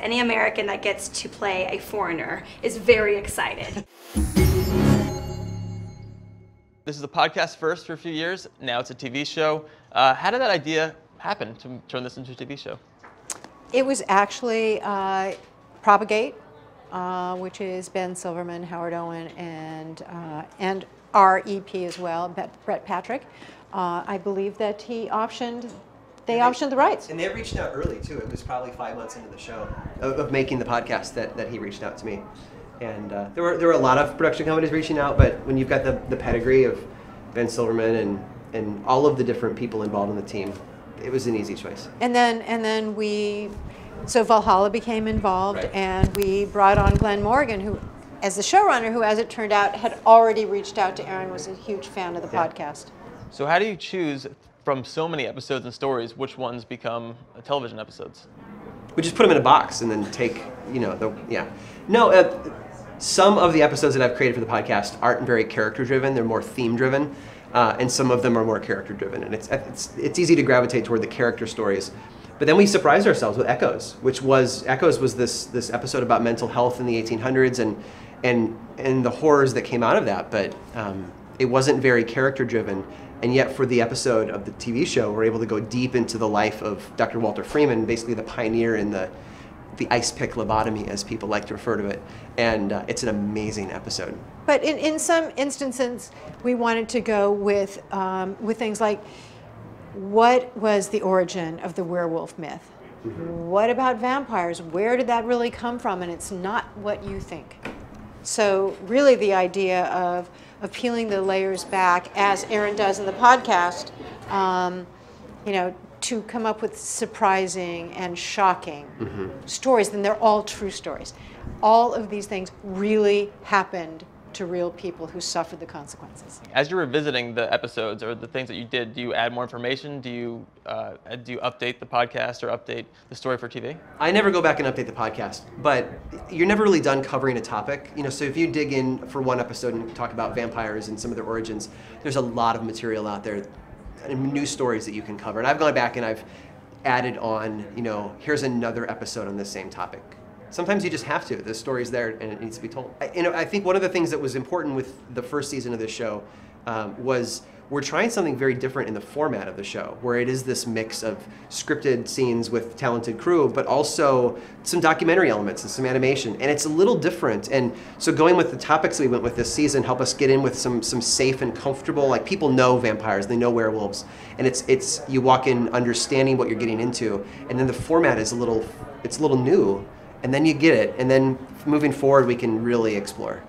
any American that gets to play a foreigner is very excited. This is a podcast first for a few years. Now it's a TV show. How did that idea happen to turn this into a TV show? It was actually Propagate, which is Ben Silverman, Howard Owen, and our EP as well, Brett Patrick. I believe that they optioned the rights. And they reached out early too. It was probably 5 months into the show of making the podcast that he reached out to me. And there were a lot of production companies reaching out, but when you've got the pedigree of Ben Silverman and all of the different people involved in the team, it was an easy choice. And then so Valhalla became involved, right. And we brought on Glenn Morgan, who, as the showrunner, who, as it turned out, had already reached out to Aaron, was a huge fan of the podcast. So how do you choose from so many episodes and stories which ones become television episodes? We just put them in a box and then take, some of the episodes that I've created for the podcast aren't very character-driven. They're more theme-driven, and some of them are more character-driven. And it's easy to gravitate toward the character stories. But then we surprised ourselves with Echoes, Echoes was this episode about mental health in the 1800s and the horrors that came out of that. But it wasn't very character-driven. And yet for the episode of the TV show, we're able to go deep into the life of Dr. Walter Freeman, basically the pioneer in the ice pick lobotomy, as people like to refer to it. And it's an amazing episode. But in some instances, we wanted to go with things like, what was the origin of the werewolf myth? Mm-hmm. What about vampires? Where did that really come from? And it's not what you think. So really the idea of peeling the layers back, as Aaron does in the podcast, to come up with surprising and shocking stories, then they're all true stories. All of these things really happened to real people who suffered the consequences. As you're revisiting the episodes or the things that you did, do you add more information? Do you update the podcast or update the story for TV? I never go back and update the podcast, but you're never really done covering a topic. So if you dig in for one episode and talk about vampires and some of their origins, there's a lot of material out there, new stories that you can cover. And I've gone back and I've added on, here's another episode on this same topic. Sometimes you just have to. The story's there and it needs to be told. I think one of the things that was important with the first season of this show was we're trying something very different in the format of the show, where it is this mix of scripted scenes with talented crew, but also some documentary elements and some animation. And it's a little different. And so going with the topics we went with this season help us get in with some safe and comfortable, like people know vampires, they know werewolves. And it's you walk in understanding what you're getting into, and then the format is a little new. And then you get it, and then moving forward, we can really explore.